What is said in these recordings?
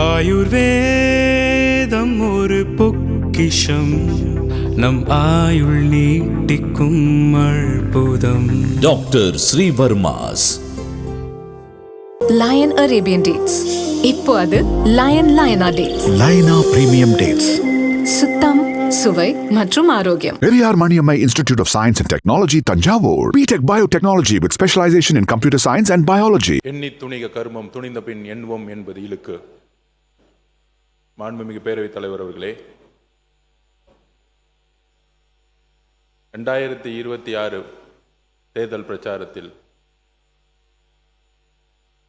ஆயுர்வேதம் ஒரு பொக்கிஷம், நம் ஆயுள் நீட்டிக்கும் அற்புதம். Doctor Srivarma's Lion Arabian dates. இப்போ அது லயனா டேட்ஸ். லயனா பிரீமியம் டேட்ஸ். சுத்தம், சுவை மற்றும் ஆரோக்கியம். Periyar Maniammai Institute of Science and Technology, Thanjavur. BTech biotechnology with specialization in computer science and biology. எண்ணி துணிக கர்மம் துணிந்த பின் எண்ணுவோம் என்பது இழுக்கு. மாண்புமிகு பேரவைத் தலைவர் அவர்களே, 2026 தேர்தல் பிரச்சாரத்தில்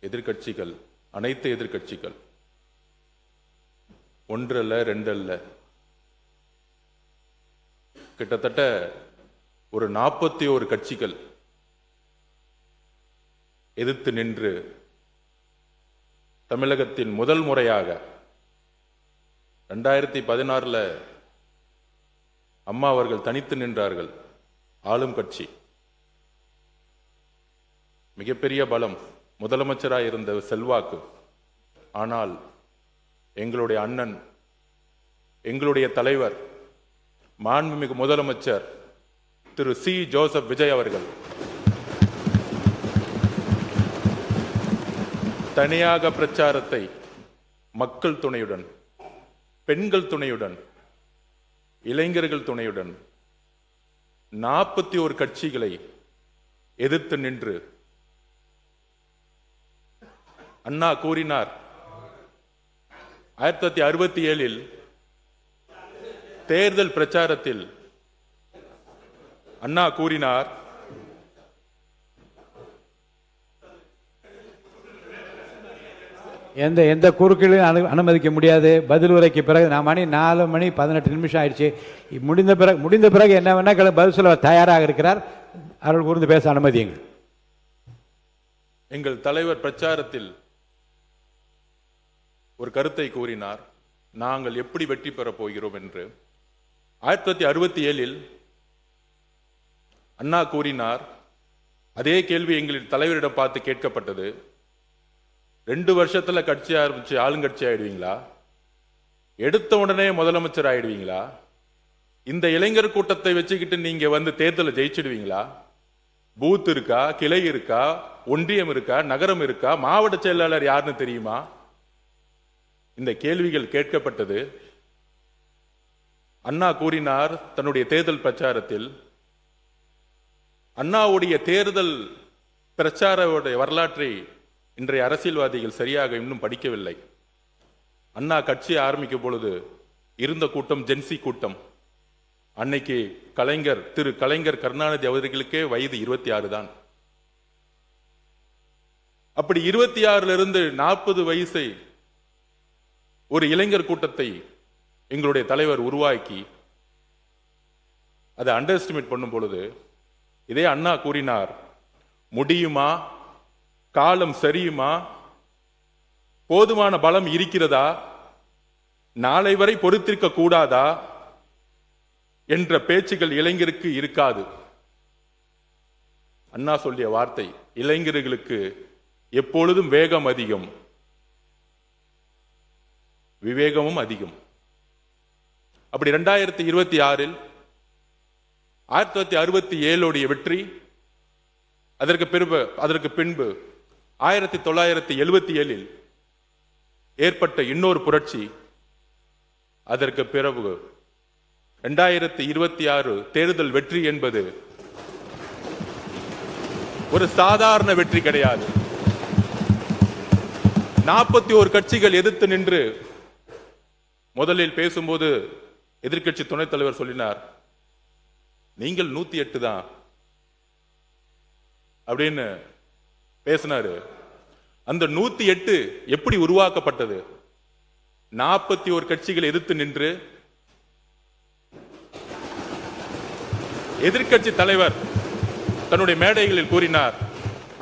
எதிர்கட்சிகள், அனைத்து எதிர்கட்சிகள், ஒன்றல்ல ரெண்டல்ல, கிட்டத்தட்ட ஒரு 41 கட்சிகள் எதிர்த்து நின்று தமிழகத்தின் முதல் முறையாக 2016 அம்மா அவர்கள் தனித்து நின்றார்கள். ஆளும் கட்சி, மிகப்பெரிய பலம், முதலமைச்சராக இருந்த செல்வாக்கு. ஆனால் எங்களுடைய அண்ணன், எங்களுடைய தலைவர், மாண்புமிகு முதலமைச்சர் திரு சி. ஜோசப் விஜய் அவர்கள் தனியாக பிரச்சாரத்தை மக்கள் துணையுடன், பெண்கள் துணையுடன், இளைஞர்கள் துணையுடன் 41 கட்சிகளை எதிர்த்து நின்று அண்ணா கூறினார், 1967 தேர்தல் பிரச்சாரத்தில் அண்ணா கூறினார், எந்த குறுக்கீடுகளும் அனுமதிக்க முடியாது. பதில் உரைக்கு பிறகு மணி 4:18 ஆயிடுச்சு. முடிந்த பிறகு என்ன வேணா பதில் சொல்ல தயாராக இருக்கிறார். அவர்கள் கூர்ந்து பேச அனுமதியுங்கள். எங்கள் தலைவர் பிரச்சாரத்தில் ஒரு கருத்தை கூறினார், நாங்கள் எப்படி வெற்றி பெறப் போகிறோம் என்று. 1967 அண்ணா கூறினார், அதே கேள்வி எங்களின் தலைவரிடம் பார்த்து கேட்கப்பட்டது, 2 வருஷத்துல கட்சி ஆரம்பிச்சு ஆளுங்கட்சி ஆயிடுவீங்களா, எடுத்த உடனே முதலமைச்சர் ஆயிடுவீங்களா, இந்த இளைஞர் கூட்டத்தை வச்சுக்கிட்டு நீங்க வந்து தேர்தலை ஜெயிச்சிடுவீங்களா, பூத் இருக்கா, கிளை இருக்கா, ஒன்றியம் இருக்கா, நகரம் இருக்கா, மாவட்ட செயலாளர் யாருன்னு தெரியுமா? இந்த கேள்விகள் கேட்கப்பட்டது. அண்ணா கூறினார் தன்னுடைய தேர்தல் பிரச்சாரத்தில், அண்ணாவுடைய தேர்தல் பிரச்சார வரலாற்றை இன்றைய அரசியல்வாதிகள் சரியாக இன்னும் படிக்கவில்லை. அண்ணா கட்சி ஆரம்பிக்கும் பொழுது இருந்த கூட்டம் ஜென்சி கூட்டம். அன்னைக்கு திரு கலைஞர் கருணாநிதி அவர்களுக்கே வயது 26 தான். அப்படி 26 இருந்து 40 வயசை ஒரு இளைஞர் கூட்டத்தை எங்களுடைய தலைவர் உருவாக்கி அதை அண்டர் எஸ்டிமேட் பண்ணும் பொழுது இதே அண்ணா கூறினார், முடியுமா, காலம் சரியுமா, போதுமான பலம் இருக்கிறதா, நாளை வரை பொறுத்திருக்க கூடாதா என்ற பேச்சுகள் இளைஞருக்கு இருக்காது. அண்ணா சொல்லிய வார்த்தை, இளைஞர்களுக்கு எப்பொழுதும் வேகம் அதிகம், விவேகமும் அதிகம். அப்படி 2026 1967 வெற்றி, அதற்கு பின்பு 1977 ஏற்பட்ட இன்னொரு புரட்சி, அதற்கு பிறகு 2026 தேர்தல் வெற்றி என்பது ஒரு சாதாரண வெற்றி கிடையாது. 41 கட்சிகள் எதிர்த்து நின்று முதலில் பேசும்போது எதிர்க்கட்சி துணைத் தலைவர் சொல்லினார், நீங்கள் 108 தான் அப்படின்னு பேசினாரு. அந்த 108 எப்படி உருவாக்கப்பட்டது? 41 கட்சிகள் எதிர்த்து நின்று எதிர்க்கட்சி தலைவர் தன்னுடைய மேடைகளில் கூறினார்,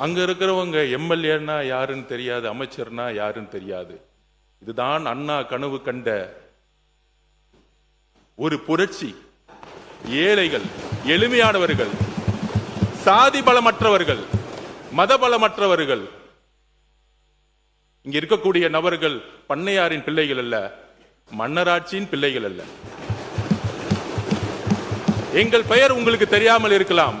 அங்க இருக்கிறவங்க எம்எல்ஏன்னா யாருன்னு தெரியாது, அமைச்சர்னா யாருன்னு தெரியாது, இதுதான் அண்ணா கனவு கண்ட ஒரு புரட்சி. ஏழைகள், எளிமையானவர்கள், சாதி பலமற்றவர்கள், மத பலமற்றவர்கள், இங்க இருக்கக்கூடிய நபர்கள் பண்ணையாரின் பிள்ளைகள் அல்ல, மன்னராட்சியின் பிள்ளைகள் அல்ல. எங்கள் பெயர் உங்களுக்கு தெரியாமல் இருக்கலாம்,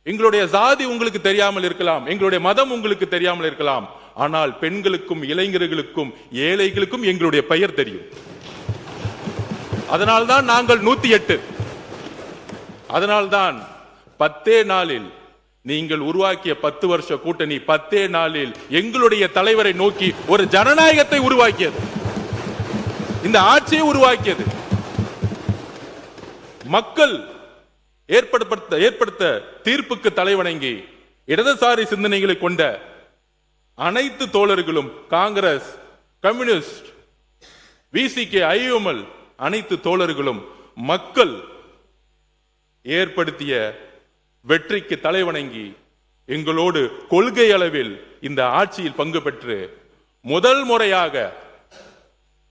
எங்களுடைய சாதி உங்களுக்கு தெரியாமல் இருக்கலாம், எங்களுடைய மதம் உங்களுக்கு தெரியாமல் இருக்கலாம். ஆனால் பெண்களுக்கும் இளைஞர்களுக்கும் ஏழைகளுக்கும் எங்களுடைய பெயர் தெரியும். அதனால்தான் நாங்கள் 108. அதனால்தான் 10 நாளில் நீங்கள் உருவாக்கிய 10 வருஷ கூட்டணி 10 நாளில் எங்களுடைய தலைவரை நோக்கி ஒரு ஜனநாயகத்தை உருவாக்கியது, இந்த ஆட்சியை உருவாக்கியது. மக்கள் ஏற்படுத்த தீர்ப்புக்கு தலைவணங்கி இடதுசாரி சிந்தனைகளை கொண்ட அனைத்து தோழர்களும், காங்கிரஸ், கம்யூனிஸ்ட், விசிகே, ஐஎம்எல் அனைத்து தோழர்களும் மக்கள் ஏற்படுத்திய வெற்றிக்கு தலைவணங்கி எங்களோடு கொள்கை அளவில் இந்த ஆட்சியில் பங்கு பெற்று முதல் முறையாக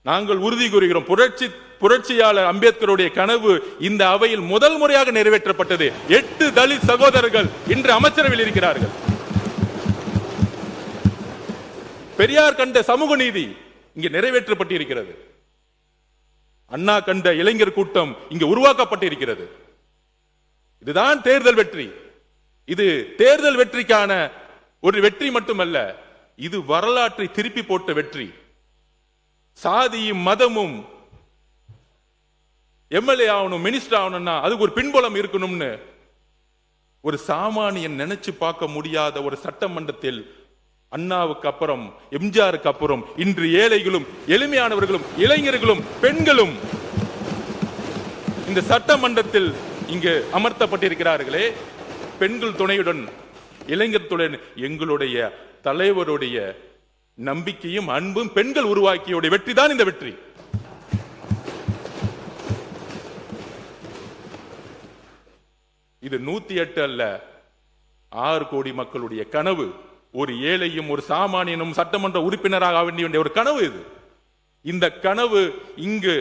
நாங்கள் உறுதி கூறுகிறோம், புரட்சியாளர் அம்பேத்கருடைய கனவு இந்த அவையில் முதல் முறையாக நிறைவேற்றப்பட்டது. 8 தலித் சகோதரர்கள் இன்று அமைச்சரவையில் இருக்கிறார்கள். பெரியார் கண்ட சமூக நீதி இங்கே நிறைவேற்றப்பட்டிருக்கிறது. அண்ணா கண்ட இளைஞர் கூட்டம் இங்கு உருவாக்கப்பட்டிருக்கிறது. இதுதான் தேர்தல் வெற்றி. இது தேர்தல் வெற்றிக்கான ஒரு வெற்றி மட்டுமல்ல, இது வரலாற்றை திருப்பி போட்ட வெற்றி. சாதியும் மதமும் எம்எல்ஏ ஆகணும், மினிஸ்டர் ஆகணும்னா அதுக்கு ஒரு பின்புலம் இருக்கணும்னு ஒரு சாமானியன் நினைச்சு பார்க்க முடியாத ஒரு சட்டமன்றத்தில் அண்ணாவுக்கு அப்புறம், எம்ஜிஆருக்கு அப்புறம் இன்று ஏழைகளும் எளிமையானவர்களும் இளைஞர்களும் பெண்களும் இந்த சட்டமன்றத்தில் இங்கு அமர்த்தப்பட்டிருக்கிறார்களே, பெண்கள் துணையுடன், இளைஞர் துணையுடன் எங்களுடைய தலைவருடைய நம்பிக்கையும் அன்பும் பெண்கள் உருவாக்கிய வெற்றி தான் இந்த வெற்றி. இது 108 அல்ல, 6 கோடி மக்களுடைய கனவு. ஒரு ஏழையும் ஒரு சாமானியனும் சட்டமன்ற உறுப்பினராக வேண்டிய ஒரு கனவு இது. இந்த கனவு இங்கு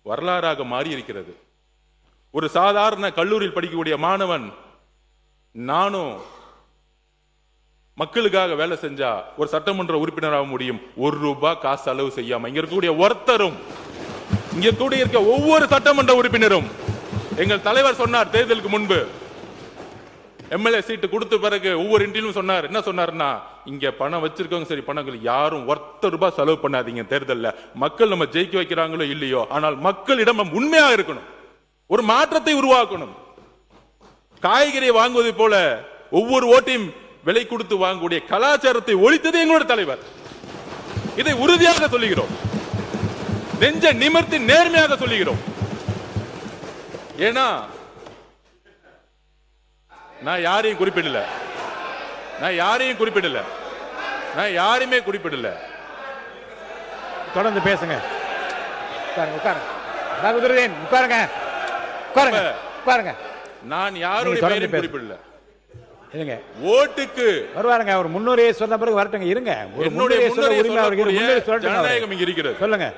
வரலாறாக மாறி இருக்கிறது. ஒரு சாதாரண கல்லூரியில் படிக்கக்கூடிய மாணவன், நானும் மக்களுக்காக வேலை செஞ்சா ஒரு சட்டமன்ற உறுப்பினராக முடியும், 1 ரூபாய் காசு செலவு செய்யாம. இங்க இருக்கக்கூடிய ஒருத்தரும், இங்க கூடிய இருக்க ஒவ்வொரு சட்டமன்ற உறுப்பினரும், எங்கள் தலைவர் சொன்னார் தேர்தலுக்கு முன்பு, எம்எல்ஏ சீட்டு கொடுத்த பிறகு ஒவ்வொரு இன்றிலும் சொன்னார், என்ன சொன்னார்னா, இங்க பணம் வச்சிருக்கவங்க சரி, பணங்கள் யாரும் 1 ரூபாய் செலவு பண்ணாதீங்க தேர்தலில். மக்கள் நம்ம ஜெயிக்க வைக்கிறாங்களோ இல்லையோ, ஆனால் மக்களிடம் நம்ம உண்மையா இருக்கணும், ஒரு மாற்றத்தை உருவாக்கணும். காய்கறியை வாங்குவது போல ஒவ்வொரு ஓட்டையும் விலை கொடுத்து வாங்கக்கூடிய கலாச்சாரத்தை ஒழித்தது எங்களுடைய தலைவர். இதை உறுதியாக சொல்லுகிறோம், நெஞ்ச நிமிர்த்தி நேர்மையாக சொல்லுகிறோம். ஏன்னா நான் யாரையும் குறிப்பிடல, நான் யாரையுமே குறிப்பிடல. தொடர்ந்து பேசுங்க. உட்காருங்க. நான் யாருடைய பெயரையும் குறிப்பிடல. இருங்க, ஓட்டுக்கு வருவாருங்க. ஒரு முன்னுரையை சொன்ன பிறகு வரட்டுங்க. இருங்க, ஒரு முன்னுரையை சொல்ல உரிமை அவருக்கு. ஜனநாயகம் இங்க இருக்கிறது. சொல்லுங்க.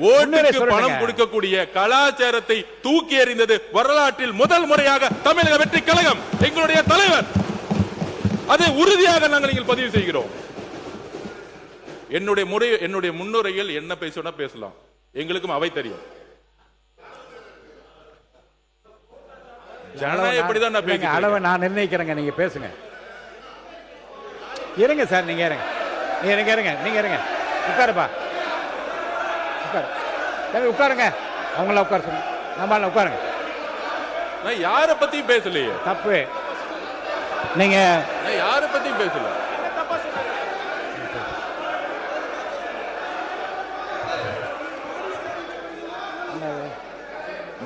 ஓட்டுக்கு பணம் கொடுக்கக்கூடிய கலாச்சாரத்தை தூக்கி எறிந்தது வரலாற்றில் முதல் முறையாக தமிழக வெற்றி கழகம், எங்களுடைய தலைவர். அதை உறுதியாக நாங்கள் இங்கே பதிவு செய்கிறோம். என்னுடைய முன்னுரையில் என்ன பேசினா பேசலாம், எங்களுக்கும் அவை தெரியும். ஜனநாயகப்படிதான் நான் பேசுறேன். அளவை நான் நிர்ணயிக்கிறேங்க, நீங்க பேசுங்க. இருங்க சார், நீங்க இருங்க. உட்காருப்பா, உட்காருங்க. அவங்கள உட்கார சொல்லுங்க, நம்ம உட்காருங்க. நான் யாரை பத்தியும் பேசலையே. தப்பு. நீங்க யாரை பத்தியும் பேசல.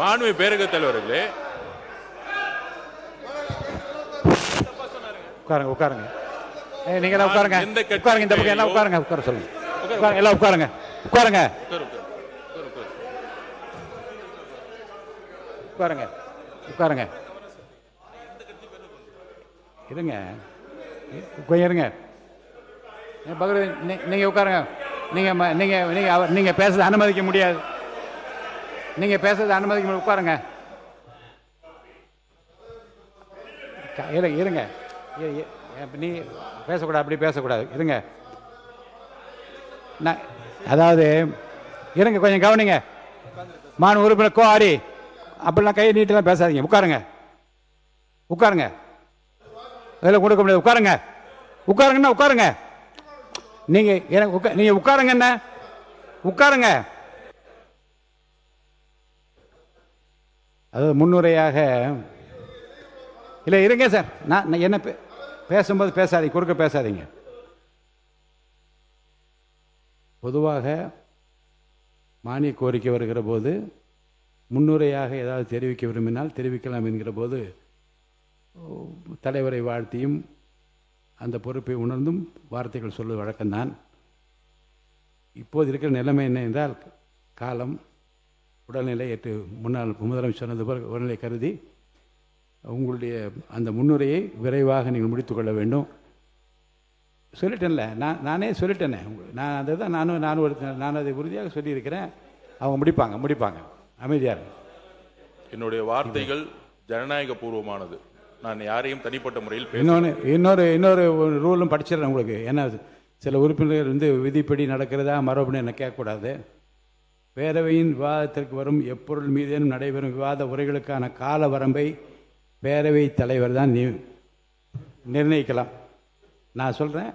மாண்புமிகு பேரவைத் தலைவர்களே, உட்காருங்க. நீங்க எல்லாம் உட்காருங்க. உட்காருங்க, இந்த பக்கம் எல்லாம் உட்காருங்க. உட்கார சொல்லுங்க. எல்லாம் உட்காருங்க. இருங்க, இருங்க. நீங்க உட்காருங்க. நீங்க பேசுறது அனுமதிக்க முடியாது. உட்காருங்க. இருங்க. நீ பேசக்கூடாது, அப்படி பேசக்கூடாது. இருங்க, நான் அதாவது இருங்க, கொஞ்சம் கவனிங்க. மாநில உறுப்பினர் கோஆரி அப்படிலாம் கையை நீட்டெல்லாம் பேசாதீங்க. உட்காருங்க, உட்காருங்க. அதெல்லாம் கொடுக்க முடியாது. உட்காருங்க, உட்காருங்கண்ணா, உட்காருங்க. நீங்க எனக்கு நீங்க உட்காருங்க, என்ன உட்காருங்க. அதாவது முன்னுரையாக இல்லை, இருங்க சார். நான் என்ன பேசும்போது பேசாதீங்க, குறுக்க பேசாதீங்க. பொதுவாக மானிய கோரிக்கை வருகிற போது முன்னுரையாக ஏதாவது தெரிவிக்க விரும்பினால் தெரிவிக்கலாம் என்கிற போது தலைவரை வாழ்த்தியும் அந்த பொறுப்பை உணர்ந்தும் வார்த்தைகள் சொல்வது வழக்கம்தான். இப்போது இருக்கிற நிலைமை என்ன என்றால், காலம், உடல்நிலை, முன்னாள் முதலமைச்சர் சொன்னது போல் உடல்நிலை கருதி உங்களுடைய அந்த முன்னுரையை விரைவாக நீங்கள் முடித்துக்கொள்ள வேண்டும். சொல்லிட்டேன்ல, நானே சொல்லிட்டேனே. நான் அதை தான் நான் அதை உறுதியாக சொல்லியிருக்கிறேன். அவங்க முடிப்பாங்க. அமைதியாக. என்னுடைய வார்த்தைகள் ஜனநாயக பூர்வமானது. நான் யாரையும் தனிப்பட்ட முறையில் இன்னொரு ரூலும் படிச்சிடறேன் உங்களுக்கு. ஏன்னா சில உறுப்பினர்கள் விதிப்படி நடக்கிறதா மரபணு என்ன கேட்கக்கூடாது. பேரவையின் விவாதத்திற்கு வரும் எப்பொருள் மீதேனும் நடைபெறும் விவாத உரைகளுக்கான கால வரம்பை பேரவை தலைவர் தான் நிர்ணயிக்கலாம். நான் சொல்கிறேன்,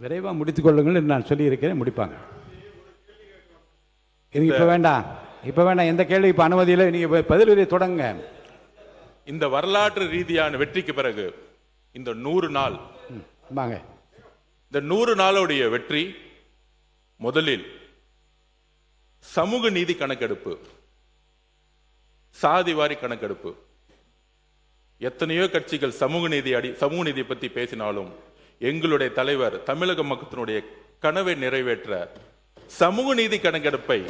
விரைவாக முடித்துக்கொள்ளுங்கள் நான் சொல்லியிருக்கிறேன். முடிப்பாங்க. இப்போ வேண்டாம், எந்த கேள்வி இப்போ அனுமதியில் நீங்கள் பதில் உரையை தொடங்க. இந்த வரலாற்று ரீதியான வெற்றிக்கு பிறகு இந்த 100 நாள் வாங்க, இந்த 100 நாளுடைய வெற்றி முதலில் சமூக நீதி கணக்கெடுப்பு, சாதிவாரி கணக்கெடுப்பு. எத்தனையோ கட்சிகள் சமூக நீதி பற்றி பேசினாலும் எங்களுடைய தலைவர் தமிழக மக்களினுடைய கனவை நிறைவேற்ற சமூக நீதி கணக்கெடுப்பை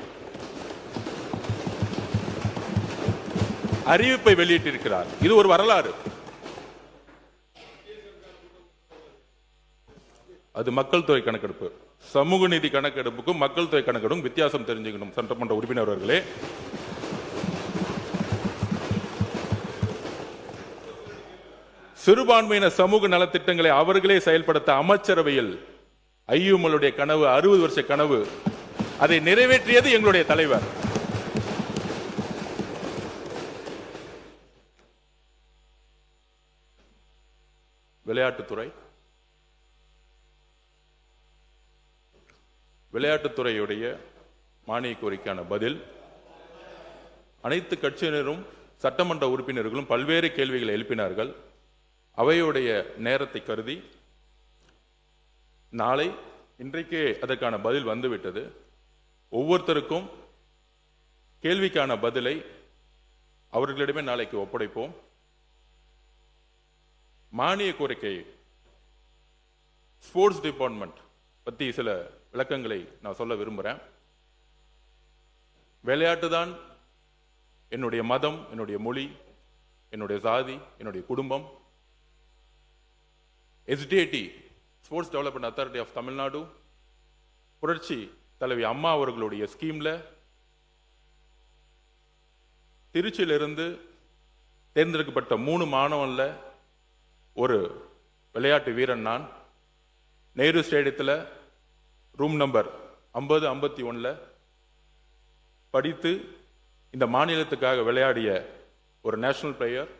அறிவிப்பை வெளியிட்டிருக்கிறார். இது ஒரு வரலாறு. அது மக்கள் தொகை கணக்கெடுப்பு. சமூக நீதி கணக்கெடுப்புக்கும் மக்கள் தொகை கணக்கெடுப்பும் வித்தியாசம் தெரிஞ்சுக்கணும் சட்டமன்ற உறுப்பினர்களே. சிறுபான்மையின சமூக நலத்திட்டங்களை அவர்களே செயல்படுத்த அமைச்சரவையில் ஐயுமலுடைய கனவு, 60 வருஷ கனவு, அதை நிறைவேற்றியது எங்களுடைய தலைவர். விளையாட்டுத்துறையுடைய மானிய கோரிக்கையான பதில், அனைத்து கட்சியினரும் சட்டமன்ற உறுப்பினர்களும் பல்வேறு கேள்விகளை எழுப்பினார்கள். அவையுடைய நேரத்தை கருதி இன்றைக்கே அதற்கான பதில் வந்துவிட்டது. ஒவ்வொருத்தருக்கும் கேள்விக்கான பதிலை அவர்களிடமே நாளைக்கு ஒப்படைப்போம். மானிய கோரிக்கை ஸ்போர்ட்ஸ் டிபார்ட்மெண்ட் பற்றி சில விளக்கங்களை நான் சொல்ல விரும்புகிறேன். விளையாட்டு தான் என்னுடைய மதம், என்னுடைய மொழி, என்னுடைய சாதி, என்னுடைய குடும்பம். SDAT, sports development authority of Tamil Nadu, புரட்சி தலைவி அம்மா அவர்களுடைய ஸ்கீம்ல திருச்சியிலிருந்து தேர்ந்தெடுக்கப்பட்ட 3 மாணவன்ல ஒரு விளையாட்டு வீரன் நான். நேரு ஸ்டேடியத்தில் ரூம் நம்பர் 50-51 படித்து இந்த மாநிலத்துக்காக விளையாடிய ஒரு national player,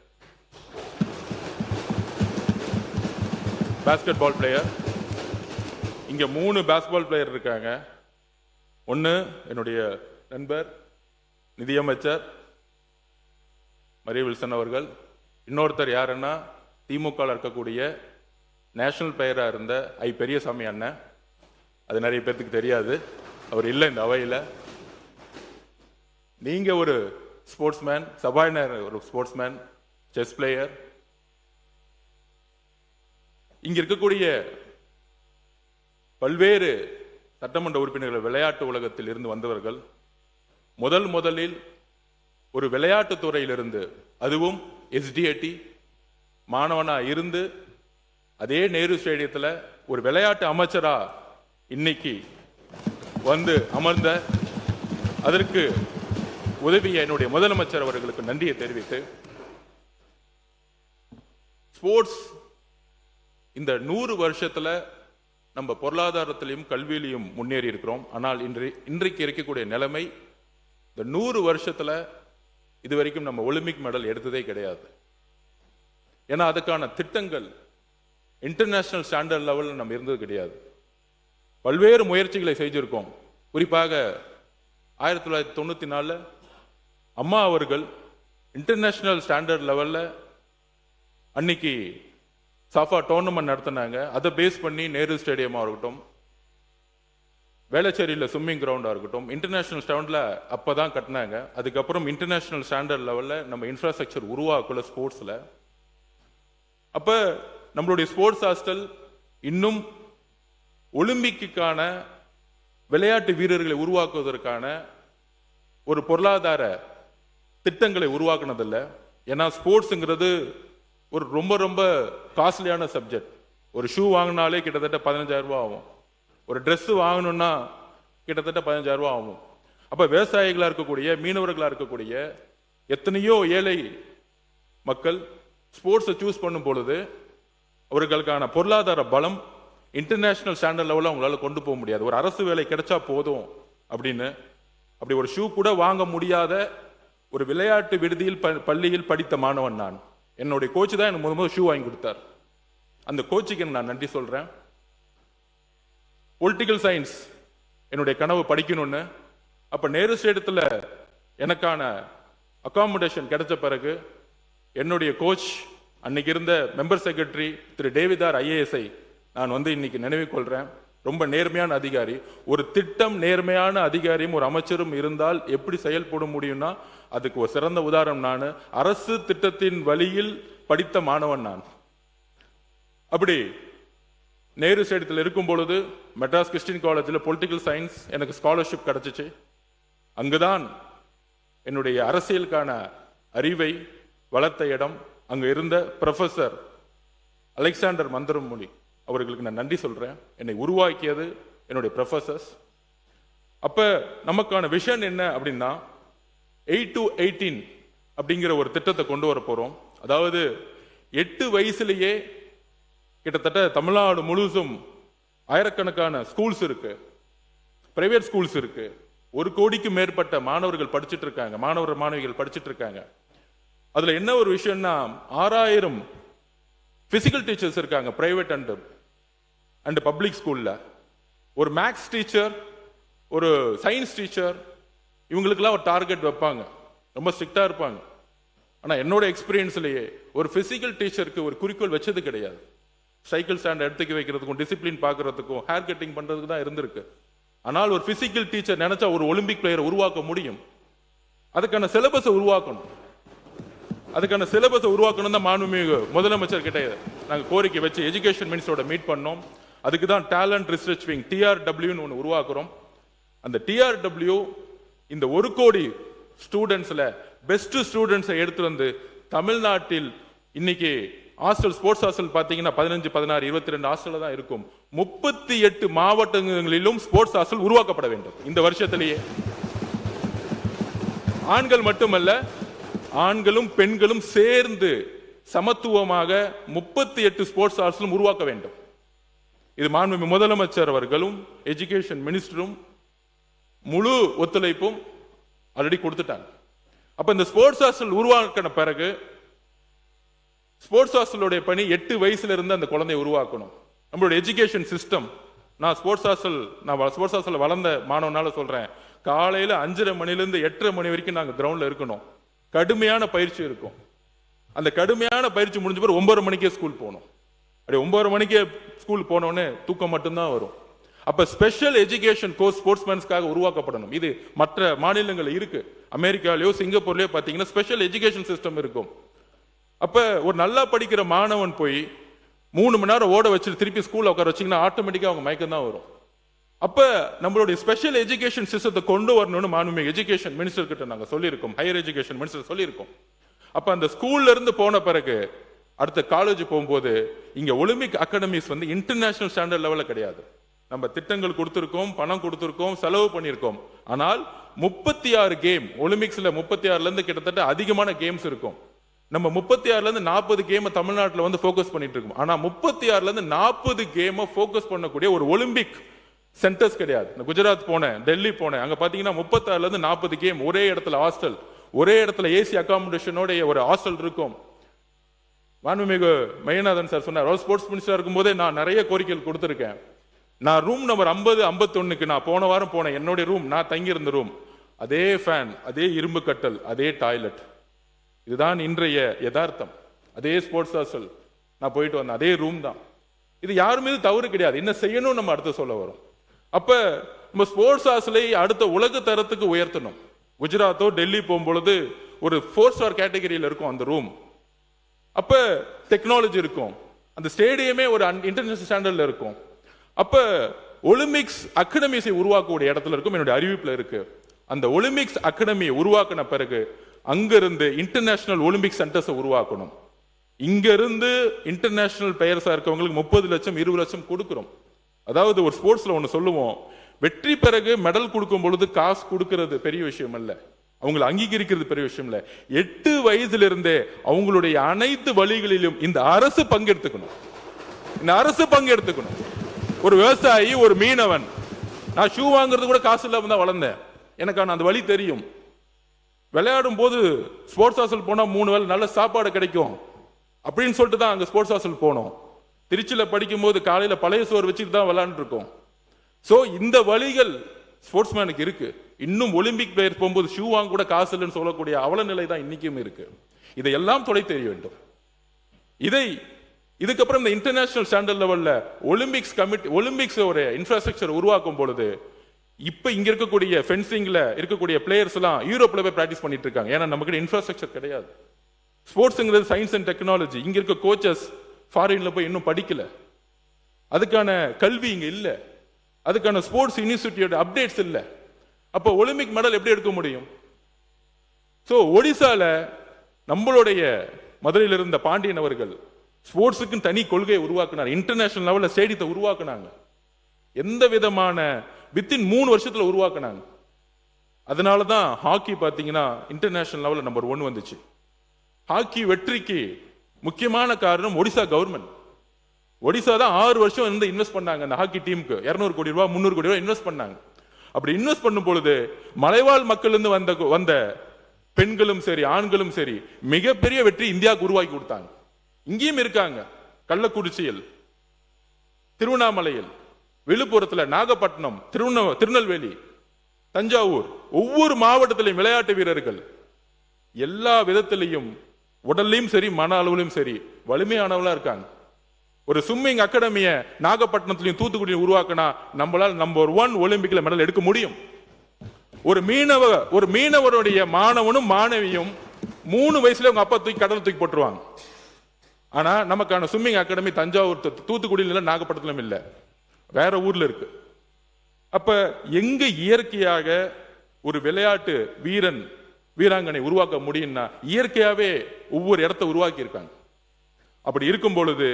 basketball player. இங்க 3 பாஸ்கெட்பால் பிளேயர் இருக்காங்க. ஒன்னு என்னுடைய நண்பர் நிதியமைச்சர் மரிய வில்சன் அவர்கள். இன்னொருத்தர் யாருன்னா திமுக இருக்கக்கூடிய நேஷனல் பிளேயரா இருந்த பெரியசாமி அண்ணன். அது நிறைய பேருக்கு தெரியாது, அவர் இல்லை இந்த அவையில். நீங்க ஒரு ஸ்போர்ட்ஸ்மேன், சபாநாயகர் ஒரு ஸ்போர்ட்ஸ்மேன், செஸ் பிளேயர். இங்க இருக்கக்கூடிய பல்வேறு சட்டமன்ற உறுப்பினர்கள் விளையாட்டு உலகத்தில் இருந்து வந்தவர்கள். முதலில் ஒரு விளையாட்டு துறையிலிருந்து, அதுவும் SDAT மாணவனா இருந்து அதே நேரு ஸ்டேடியத்தில் ஒரு விளையாட்டு அமைச்சரா இன்னைக்கு வந்து அமர்ந்த அதற்கு உதவிய என்னுடைய முதலமைச்சர் அவர்களுக்கு நன்றியை தெரிவித்து, ஸ்போர்ட்ஸ் இந்த 100 வருஷத்துல நம்ம பொருளாதாரத்திலையும் கல்வியிலையும் முன்னேறி இருக்கிறோம். ஆனால் இன்றைக்கு இருக்கக்கூடிய நிலைமை, இந்த 100 வருஷத்துல இது வரைக்கும் நம்ம ஒலிம்பிக் மெடல் எடுத்ததே கிடையாது. ஏன்னா அதுக்கான திட்டங்கள் இன்டர்நேஷனல் ஸ்டாண்டர்ட் லெவலில் நம்ம இருந்தது கிடையாது. பல்வேறு முயற்சிகளை செஞ்சிருக்கோம். குறிப்பாக 1994 அம்மா அவர்கள் இன்டர்நேஷனல் ஸ்டாண்டர்ட் லெவலில் அன்னைக்கு சாஃபா டோர்னமெண்ட் நடத்தினாங்க. அதை பேஸ் பண்ணி நேரு ஸ்டேடியமாக இருக்கட்டும், வேளச்சேரியில் ஸ்விம்மிங் கிரவுண்டாக இருக்கட்டும், இன்டர்நேஷனல் ஸ்டாண்டில் அப்போ தான் கட்டினாங்க. அதுக்கப்புறம் இன்டர்நேஷனல் ஸ்டாண்டர்ட் லெவலில் நம்ம இன்ஃப்ராஸ்ட்ரக்சர் உருவாக்கல ஸ்போர்ட்ஸில். அப்போ நம்மளுடைய ஸ்போர்ட்ஸ் ஹாஸ்டல் இன்னும் ஒலிம்பிக்கான விளையாட்டு வீரர்களை உருவாக்குவதற்கான ஒரு பொருளாதார திட்டங்களை உருவாக்குனதில்லை. ஏன்னா ஸ்போர்ட்ஸுங்கிறது ஒரு ரொம்ப ரொம்ப காஸ்ட்லியான சப்ஜெக்ட். ஒரு ஷூ வாங்கினாலே கிட்டத்தட்ட 15,000 ரூபாய் ஆகும். ஒரு ட்ரெஸ் வாங்கணும்னா கிட்டத்தட்ட 15,000 ரூபாய் ஆகும். அப்ப விவசாயிகளா இருக்கக்கூடிய, மீனவர்களா இருக்கக்கூடிய எத்தனையோ ஏழை மக்கள் ஸ்போர்ட்ஸை சூஸ் பண்ணும் பொழுது அவர்களுக்கான பொருளாதார பலம் இன்டர்நேஷனல் ஸ்டாண்டர்ட் லெவலில் அவங்களால கொண்டு போக முடியாது. ஒரு அரசு வேலை கிடைச்சா போதும் அப்படின்னு, அப்படி ஒரு ஷூ கூட வாங்க முடியாத ஒரு விளையாட்டு விடுதியில் பள்ளியில் படித்த மாணவன் நான். என்னுடைய கோச்சு தான் எனக்கு முதல் ஷூ வாங்கி கொடுத்தார். அந்த கோச்சுக்கு நான் நன்றி சொல்றேன். பொலிட்டிக்கல் சயின்ஸ் என்னுடைய கனவு படிக்கணும்னு, அப்ப நேரு ஸ்டேடியத்தில் எனக்கான அகாமடேஷன் கிடைச்ச பிறகு என்னுடைய கோச், அன்னைக்கு இருந்த மெம்பர் செக்ரட்டரி திரு டேவிதார் ஐஏஎஸ்ஐ நான் இன்னைக்கு நினைவு கொள்றேன். ரொம்ப நேர்மையான அதிகாரி. ஒரு திட்டம் நேர்மையான அதிகாரியும் ஒரு அமைச்சரும் இருந்தால் எப்படி செயல்பட முடியும்னா அதுக்கு ஒரு சிறந்த உதாரணம் நான். அரசு திட்டத்தின் வழியில் படித்த மாணவன் நான். அப்படி நேரு ஸ்டேடியத்தில் இருக்கும் பொழுது மெட்ராஸ் கிறிஸ்டியன் காலேஜில் பொலிட்டிக்கல் சயின்ஸ் எனக்கு ஸ்காலர்ஷிப் கிடைச்சிச்சு. அங்குதான் என்னுடைய அரசியலுக்கான அறிவை வளர்த்த இடம். அங்க இருந்த ப்ரொஃபசர் அலெக்சாண்டர் மந்திரமொழி அவர்களுக்கு நான் நன்றி சொல்றேன். என்னை உருவாக்கியது என்னுடைய ப்ரொஃபசர்ஸ். அப்ப நமக்கான விஷன் என்ன அப்படின்னா 8 to 18 அப்படிங்கிற ஒரு திட்டத்தை கொண்டு வர போறோம். அதாவது 8 வயசுலேயே கிட்டத்தட்ட தமிழ்நாடு முழுசும் ஆயிரக்கணக்கான ஸ்கூல்ஸ் இருக்கு, பிரைவேட் ஸ்கூல்ஸ் இருக்கு. 1 கோடிக்கு மேற்பட்ட மாணவர்கள் படிச்சுட்டு இருக்காங்க, மாணவிகள் படிச்சுட்டு இருக்காங்க. அதுல என்ன ஒரு விஷயம்னா 6000 பிசிக்கல் டீச்சர்ஸ் இருக்காங்க பிரைவேட் அண்ட் பப்ளிக் ஸ்கூல்ல. ஒரு மேக்ஸ் டீச்சர், ஒரு சயின்ஸ் டீச்சர், இவங்களுக்கெல்லாம் ஒரு டார்கெட் வைப்பாங்க, ரொம்ப ஸ்ட்ரிக்டா இருப்பாங்க. ஆனா என்னோட எக்ஸ்பீரியன்ஸ்லயே ஒரு பிசிக்கல் டீச்சருக்கு ஒரு குறிக்கோள் வச்சது கிடையாது. சைக்கிள் ஸ்டாண்ட் எடுத்துக்க வைக்கிறதுக்கும், டிசிப்ளின் பார்க்கறதுக்கும், ஹேர் கட்டிங் பண்றதுக்கு தான் இருந்திருக்கு. ஆனால் ஒரு பிசிக்கல் டீச்சர் நினைச்சா ஒரு ஒலிம்பிக் பிளேயரை உருவாக்க முடியும். அதுக்கான சிலபஸை உருவாக்கணும். அதுக்கான சிலபஸை உருவாக்கணும் தான் மாண்புமிகு முதலமைச்சர் கிட்ட நாங்கள் கோரிக்கை வச்சு எஜுகேஷன் மினிஸ்டரோட மீட் பண்ணோம். அதுக்கு தான் டேலண்ட் ரிசர்ச் விங் TRWன்னு ஒன்று உருவாக்குறோம். அந்த TRW இந்த 1 கோடி ஸ்டூடெண்ட்ஸ்ல பெஸ்ட் ஸ்டூடெண்ட்ஸை எடுத்து வந்து தமிழ்நாட்டில் இன்னைக்கு ஹாஸ்டல், ஸ்போர்ட்ஸ் ஹாஸ்டல் பார்த்தீங்கன்னா 15, 16, 22 ஹாஸ்டல் தான் இருக்கும். 38 மாவட்டங்களிலும் ஸ்போர்ட்ஸ் ஹாஸ்டல் உருவாக்கப்பட வேண்டும் இந்த வருஷத்திலேயே. ஆண்கள் மட்டுமல்ல, ஆண்களும் பெண்களும் சேர்ந்து சமத்துவமாக 38 ஸ்போர்ட்ஸ் ஹாஸ்டலும் உருவாக்க வேண்டும். இது மாண்புமிகு முதலமைச்சர் அவர்களும் எஜுகேஷன் மினிஸ்டரும் முழு ஒத்துழைப்பும் ஆல்ரெடி கொடுத்துட்டாங்க. அப்ப இந்த ஸ்போர்ட்ஸ் ஹாஸ்டல் உருவாக்கின பிறகு ஸ்போர்ட்ஸ் ஹாஸ்டலுடைய பணி 8 வயசுல இருந்து அந்த குழந்தையை உருவாக்கணும். நம்மளுடைய எஜுகேஷன் சிஸ்டம், நான் ஸ்போர்ட்ஸ் ஹாஸ்டல் வளர்ந்த மாணவனால சொல்றேன், காலையில 5:30 மணிலிருந்து 8:30 மணி வரைக்கும் நாங்க கிரவுண்ட்ல இருக்கணும். கடுமையான பயிற்சி இருக்கும். அந்த கடுமையான பயிற்சி முடிஞ்ச பிறகு 9:30 மணிக்கே ஸ்கூல் போகணும். அப்படி 9:30 மணிக்கே ஸ்கூல் போனோடனே தூக்கம் மட்டும்தான் வரும். அப்ப ஸ்பெஷல் எஜுகேஷன் கோர்ஸ் ஸ்போர்ட்ஸ்மேன்ஸ்க்காக உருவாக்கப்படணும். இது மற்ற மாநிலங்கள் இருக்கு. அமெரிக்காலயோ சிங்கப்பூர்லயோ பாத்தீங்கன்னா ஸ்பெஷல் எஜுகேஷன் சிஸ்டம் இருக்கும். அப்ப ஒரு நல்லா படிக்கிற மாணவன் போய் 3 மணி நேரம் ஓட வச்சுட்டு திருப்பி ஸ்கூல்ல உட்கார வச்சீங்கன்னா ஆட்டோமேட்டிக்கா அவங்க மயக்கம் தான் வரும். அப்ப நம்மளுடைய ஸ்பெஷல் எஜுகேஷன் சிஸ்டத்தை கொண்டு வரணும்னு மாண்புமிகு எஜுகேஷன் மினிஸ்டர் கிட்ட நாங்க சொல்லியிருக்கோம், ஹையர் எஜுகேஷன் மினிஸ்டர் சொல்லியிருக்கோம். அப்ப அந்த ஸ்கூல்ல இருந்து போன பிறகு அடுத்த காலேஜ் போகும்போது இங்க ஒலிம்பிக் அகாடமிஸ் இன்டர்நேஷனல் ஸ்டாண்டர்ட் லெவல்ல கிடையாது. நம்ம திட்டங்கள் கொடுத்திருக்கோம், பணம் கொடுத்திருக்கோம், செலவு பண்ணியிருக்கோம். ஆனால் 36 கேம் ஒலிம்பிக்ஸ்ல 36ல இருந்து கிட்டத்தட்ட அதிகமான கேம்ஸ் இருக்கும். நம்ம 36ல இருந்து 40 கேமை தமிழ்நாட்டில் வந்து ஃபோக்கஸ் பண்ணிட்டு இருக்கோம். ஆனா 36ல இருந்து 40 கேமை ஃபோக்கஸ் பண்ணக்கூடிய ஒரு ஒலிம்பிக் சென்டர்ஸ் கிடையாது. குஜராத் போனேன், டெல்லி போனேன், அங்க பாத்தீங்கன்னா 36ல இருந்து 40 கேம் ஒரே இடத்துல ஹாஸ்டல், ஒரே இடத்துல ஏசி அகாமடேஷனோட ஒரு ஹாஸ்டல் இருக்கும். மாண்புமிகு மையநாதன் சார் சொன்னார், ஸ்போர்ட்ஸ் மினிஸ்டர் இருக்கும்போதே நான் நிறைய கோரிக்கைகள் கொடுத்திருக்கேன். நான் ரூம் நம்பர் 50, 51க்கு நான் போன வாரம் போனேன். என்னுடைய ரூம், நான் தங்கி இருந்த ரூம், அதே ஃபேன், அதே இரும்பு கட்டல், அதே டாய்லெட். இதுதான் இன்றைய யதார்த்தம். அதே ஸ்போர்ட்ஸ் ஹாஸ்டல் நான் போயிட்டு வந்தேன், அதே ரூம் தான். இது யார் மீது தவறு கிடையாது, என்ன செய்யணும் நம்ம அடுத்து சொல்ல வரும். அப்ப நம்ம ஸ்போர்ட்ஸ் ஹாஸ்டலை அடுத்த உலக தரத்துக்கு உயர்த்தணும். குஜராத்தோ டெல்லி போகும்பொழுது ஒரு 4 ஸ்டார் கேட்டகரியில் இருக்கும் அந்த ரூம். அப்ப டெக்னாலஜி இருக்கும், அந்த ஸ்டேடியமே ஒரு இன்டர்நேஷனல் ஸ்டாண்டர்ட்ல இருக்கும். அப்ப ஒலிம்பிக்ஸ் அகாடமிஸை உருவாக்கக்கூடிய இடத்துல இருக்கும். என்னுடைய அறிவிப்புல இருக்கு. அந்த ஒலிம்பிக்ஸ் அகாடமியை உருவாக்கின பிறகு அங்கிருந்து இன்டர்நேஷனல் ஒலிம்பிக் சென்டர்ஸை உருவாக்கணும். இங்க இருந்து இன்டர்நேஷனல் பிளேயர்ஸா இருக்கவங்களுக்கு 30 லட்சம் 20 லட்சம் கொடுக்கிறோம். அதாவது ஒரு ஸ்போர்ட்ஸ்ல ஒன்னு சொல்லுவோம், வெற்றி பிறகு மெடல் கொடுக்கும் பொழுது காசு கொடுக்கிறது பெரிய விஷயம் அல்ல, அவங்களை அங்கீகரிக்கிறது பெரிய விஷயம் இல்ல. 8 வயசுல இருந்தே அவங்களுடைய அனைத்து வழிகளிலும் இந்த அரசு பங்கெடுத்துக்கணும். இந்த அரசு பங்கெடுத்துக்கணும். ஒரு விவசாயி, ஒரு மீனவன், நான் ஷூ வாங்குறது கூட காசு இல்லாம தான் வளர்ந்தேன், எனக்கான அந்த வழி தெரியும். விளையாடும் போது ஸ்போர்ட்ஸ் ஹாஸ்டல் போனா 3 வேளை நல்ல சாப்பாடு கிடைக்கும் அப்படின்னு சொல்லிட்டு தான் அங்க ஸ்போர்ட்ஸ் ஹாஸ்டல் போனோம். திருச்சியில படிக்கும் போது காலையில பழைய சோறு வச்சுட்டு தான் விளையாண்டு இருக்கோம். சோ இந்த வழிகள் ஸ்போர்ட்ஸ்மேனுக்கு இருக்கு. இன்னும் ஒலிம்பிக் பிளேயர் போகும்போது ஷூ வாங்க கூட காசு இல்லைன்னு சொல்லக்கூடிய அவல நிலை தான் இன்னைக்கும் இருக்கு. இதையெல்லாம் தொலை தெரிய வேண்டும். இதுக்கப்புறம் இந்த இன்டர்நேஷனல் ஸ்டாண்டர்ட் லெவல்ல ஒலிம்பிக்ஸ் கமிட்டி, ஒலிம்பிக்ஸ் ஒரு இன்ஃப்ராஸ்ட்ரக்சர் உருவாக்கும் பொழுது இப்ப இங்க இருக்கக்கூடிய ஃபென்சிங்ல இருக்கக்கூடிய பிளேயர்ஸ் எல்லாம் யூரோப்ல போய் பிராக்டிஸ் பண்ணிட்டு இருக்காங்க. ஏன்னா நமக்கு இன்ஃப்ராஸ்ட்ரக்சர் கிடையாது. ஸ்போர்ட்ஸ்ங்கிறது சயின்ஸ் அண்ட் டெக்னாலஜி. இங்க இருக்க கோச்சஸ் ஃபாரின்ல போய் இன்னும் படிக்கல, அதுக்கான கல்வி இங்க இல்ல, அதுக்கான ஸ்போர்ட்ஸ் யூனிவர்சிட்டியோட அப்டேட்ஸ் இல்ல. அப்ப ஒலிம்பிக் மெடல் எப்படி எடுக்க முடியும்? சோ ஒடிசால நம்மளுடைய மதுரையில் இருந்த பாண்டியன் அவர்கள் ஸ்போர்ட்ஸுக்கு தனி கொள்கையை உருவாக்குனார். இன்டர்நேஷனல் லெவல்ல ஸ்டேடியத்தை உருவாக்குனாங்க. எந்த விதமான வித்தின் 3 வருஷத்துல உருவாக்குனாங்க. அதனாலதான் ஹாக்கி பாத்தீங்கன்னா இன்டர்நேஷனல் லெவல்ல நம்பர் 1 வந்துச்சு. ஹாக்கி வெற்றிக்கு முக்கியமான காரணம் ஒடிசா கவர்மெண்ட். ஒடிசா தான் 6 வருஷம் இருந்து இன்வெஸ்ட் பண்ணாங்க அந்த ஹாக்கி டீமுக்கு. 200 கோடி ரூபாய் 300 கோடி ரூபாய் இன்வெஸ்ட் பண்ணாங்க. அப்படி இன்வெஸ்ட் பண்ணும் பொழுது மலைவாழ் மக்கள் இருந்து வந்த பெண்களும் சரி ஆண்களும் சரி மிகப்பெரிய வெற்றி இந்தியாவுக்கு உருவாக்கி கொடுத்தாங்க. இங்கேயும் இருக்காங்க, கள்ளக்குறிச்சியில், திருவண்ணாமலையில், விழுப்புரத்துல, நாகப்பட்டினம், திருநெல்வேலி, தஞ்சாவூர், ஒவ்வொரு மாவட்டத்திலையும் விளையாட்டு வீரர்கள் எல்லா விதத்திலையும் உடல்லையும் சரி மன அளவிலும் சரி வலிமையானவளா இருக்காங்க. ஒரு ஸ்விம்மிங் அகாடமிய நாகப்பட்டினத்திலையும் தூத்துக்குடியும் உருவாக்கினா நம்மளால் நம்பர் 1 ஒலிம்பிக்ல மெடல் எடுக்க முடியும். ஒரு மீனவருடைய மாணவனும் மாணவியும் 3 வயசுல உங்க அப்பா தூக்கி கடல் தூக்கி போட்டுருவாங்க. ஆனா நமக்கான ஸ்விம்மிங் அகாடமி தஞ்சாவூர், தூத்துக்குடியில் இல்ல, நாகப்பட்டினத்திலும் இல்ல, வேற ஊர்ல இருக்கு. அப்ப எங்க இயற்கையாக ஒரு விளையாட்டு வீரன் வீராங்கனை உருவாக்க முடியும்னா இயற்கையாவே ஒவ்வொரு இடத்தை உருவாக்கி இருக்காங்க. அப்படி இருக்கும் பொழுது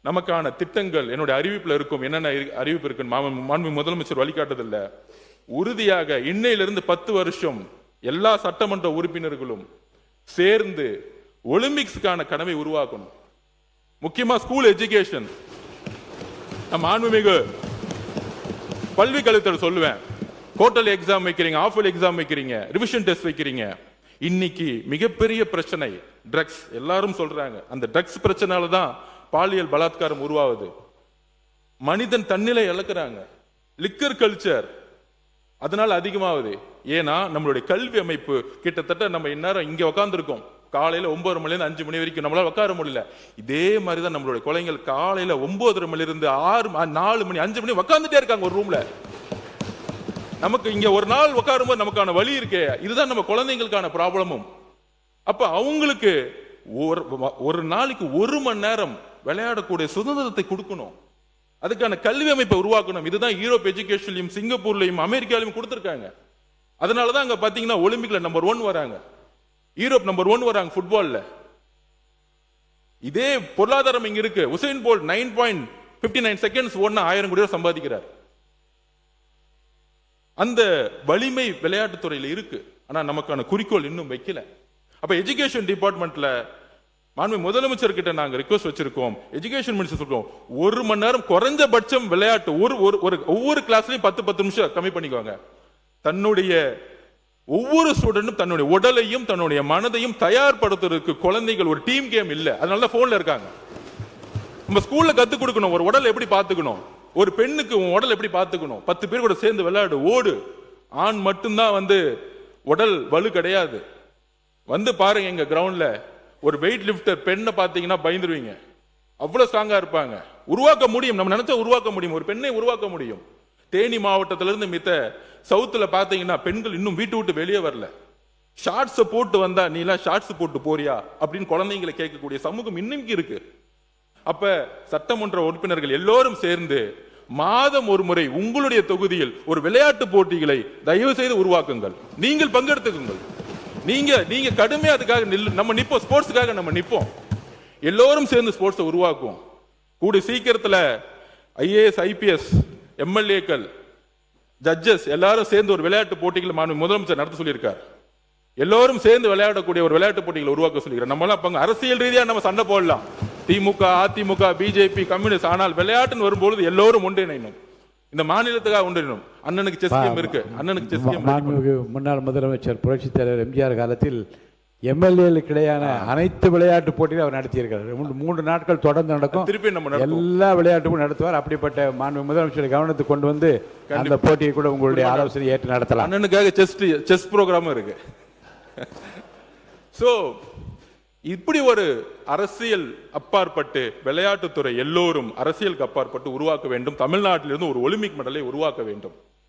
நமக்கான திட்டங்கள் என்னுடைய அறிவிப்புல இருக்கும். என்னென்ன அறிவிப்பு இருக்கு மாண்பு முதலமைச்சர் வழிகாட்டுதல்ல உறுதியாக இன்னையிலிருந்து 10 வருஷம் எல்லா சட்டமன்ற உறுப்பினர்களும் சேர்ந்து ஒலிம்பிக்ஸ்க்கான கடமை உருவாக்கணும். முக்கியமா ஸ்கூல் எஜுகேஷன். நம்ம மாண்புமிகு பல்வி கல்வித்துறை சொல்லுவேன், குவார்டர்லி எக்ஸாம் வைக்கிறீங்க, ஆஃப் எக்ஸாம் வைக்கிறீங்க, ரிவிஷன் டெஸ்ட் வைக்கிறீங்க. இன்னைக்கு மிகப்பெரிய பிரச்சனை ட்ரக்ஸ். எல்லாரும் சொல்றாங்க அந்த ட்ரக்ஸ் பிரச்சனால தான் பாலியல் பலாத்காரம் உருவாகுது. மனிதன் தன்னிலை இழக்கிறாங்க. லிக்கர் கல்ச்சர் அதனால அதிகமாகுது. ஏன்னா நம்மளுடைய கல்வி அமைப்பு கிட்டத்தட்ட நம்ம இந்நேரம் இங்க உட்கார்ந்துருக்கோம், காலையில 9 மணில இருந்து 5 மணி வரைக்கும் நம்மளால உட்கார முடியல. இதே மாதிரிதான் நம்மளுடைய குழந்தைகள் காலையில 9:30 மணில இருந்து 4 மணி 5 மணி உட்கார்ந்துட்டே இருக்காங்க ஒரு ரூம்ல. நமக்கு இங்க ஒரு நாள் உட்காரும்போது நமக்கான வழி இருக்கே, இதுதான் நம்ம குழந்தைங்களுக்கான ப்ராப்ளமும். அப்ப அவங்களுக்கு ஒரு நாளைக்கு 1 மணி நேரம் விளையாடக்கூடிய சுதந்திரத்தை கொடுக்கணும். அதுக்கான கல்வி அமைப்பை உருவாக்கணும். இதுதான் யூரோப் எஜுகேஷன்லயும் சிங்கப்பூர்லயும் அமெரிக்காலையும் கொடுத்திருக்காங்க. அதனாலதான் அங்க பாத்தீங்கன்னா ஒலிம்பிக்ல நம்பர் 1 வராங்க, யூரோப் நம்பர் 1 வராங்க ஃபுட்பால்ல. இதே பொருளாதாரம் இங்க இருக்கு. உசைன் போல்ட் 9.59 செகண்ட்ஸ் ஓடுனா 1000 கோடி ரூபாய் சம்பாதிக்கிறார். அந்த வலிமை விளையாட்டு துறையில இருக்கு. ஆனா நமக்கான குறிக்கோள் இன்னும் வைக்கல. அப்ப எஜுகேஷன் டிபார்ட்மெண்ட்ல மாண்பு முதலமைச்சர் கிட்ட நாங்க ரிக்வெஸ்ட் வச்சிருக்கோம், எஜுகேஷன் மினிஸ்டர் சொல்றோம், 1 மணி நேரம் குறைஞ்சபட்சம் விளையாட்டு ஒவ்வொரு கிளாஸ்லயும் 10 நிமிஷம் கம்மி பண்ணிக்குவாங்க. தன்னுடைய ஒவ்வொரு ஸ்டூடெண்டும் தன்னுடைய உடலையும் தன்னுடைய மனதையும் தயார்படுத்துறதுக்கு குழந்தைகள் ஒரு டீம் கேம் இல்ல, அதனால போன்ல இருக்காங்க. நம்ம ஸ்கூல்ல கத்து கொடுக்கணும், ஒரு உடலை எப்படி பாத்துக்கணும், ஒரு பெண்ணுக்கு உன் உடல் எப்படி பாத்துக்கணும், 10 பேர் கூட சேர்ந்து விளையாடு, ஓடு. ஆண் மட்டும்தான் உடல் வலு கிடையாது. பாருங்க எங்க கிரவுண்ட்ல ஒரு வெயிட் லிப்டர் பெண்ணை பாத்தீங்கன்னா பயந்துருவீங்க, அவ்வளவு ஸ்ட்ராங்கா இருப்பாங்க. உருவாக்க முடியும், நம்ம நினைச்சா உருவாக்க முடியும், ஒரு பெண்ணை உருவாக்க முடியும். தேனி மாவட்டத்திலிருந்து மித்த சவுத்துல பாத்தீங்கன்னா பெண்கள் இன்னும் வீட்டு விட்டு வெளியே வரல. ஷார்ட்ஸ் போட்டு வந்தா நீ எல்லாம் ஷார்ட்ஸ் போட்டு போறியா அப்படின்னு குழந்தைங்களை கேட்கக்கூடிய சமூகம் இன்னைக்கு இருக்கு. அப்ப சட்டமன்ற உறுப்பினர்கள் எல்லோரும் சேர்ந்து மாதம் ஒரு முறை உங்களுடைய தொகுதியில் ஒரு விளையாட்டு போட்டிகளை தயவு செய்து உருவாக்குங்கள், நீங்கள் பங்கெடுத்துக்குங்கள். நீங்க கடுமையா அதுக்காக நம்ம நிப்போம், ஸ்போர்ட்ஸுக்காக நம்ம நிப்போம். எல்லோரும் சேர்ந்து ஸ்போர்ட்ஸை உருவாக்குவோம். கூடி சீக்கிரத்துல IAS IPS MLAக்கள் ஜட்ஜஸ் எல்லாரும் சேர்ந்து ஒரு விளையாட்டு போட்டிகள் முதலமைச்சர் நடத்த சொல்லியிருக்கார். எல்லோரும் சேர்ந்து விளையாடக்கூடிய ஒரு விளையாட்டு போட்டிகளை உருவாக்க சொல்லியிருக்கார். நம்ம எல்லாம் அரசியல் ரீதியா நம்ம சண்டை போடலாம், திமுக அதிமுக BJP கம்யூனிஸ்ட், ஆனால் விளையாட்டுன்னு வரும்போது எல்லோரும் ஒன்றிணைணும், இந்த மாநிலத்துக்காக ஒன்றிணைணும். அண்ணனுக்கு செஸ் கேம் இருக்கு, அண்ணனுக்கு செஸ் கேம். முன்னாள் முதலமைச்சர் புரட்சி தலைவர் எம்ஜிஆர் காலத்தில் MLAக்களுக்கு இடையான அனைத்து விளையாட்டு போட்டியும் அவர் நடத்தியிருக்கிறார். 3 நாட்கள் தொடர்ந்து நடக்கும், திருப்பி நம்ம எல்லா விளையாட்டுக்கும் நடத்துவார். அப்படிப்பட்ட முதலமைச்சர் கவனத்துக்கு கொண்டு வந்து அந்த போட்டியை கூட உங்களுடைய ஆலோசனை ஏற்று நடத்தலாம். அண்ணனுக்காக செஸ் ப்ரோக்ராமும் இருக்கு. சோ இப்படி ஒரு அரசியல் அப்பாற்பட்டு விளையாட்டுத்துறை எல்லோரும் அரசியலுக்கு அப்பாற்பட்டு உருவாக்க வேண்டும். தமிழ்நாட்டிலிருந்து ஒரு ஒலிம்பிக் மெடலை உருவாக்க வேண்டும்.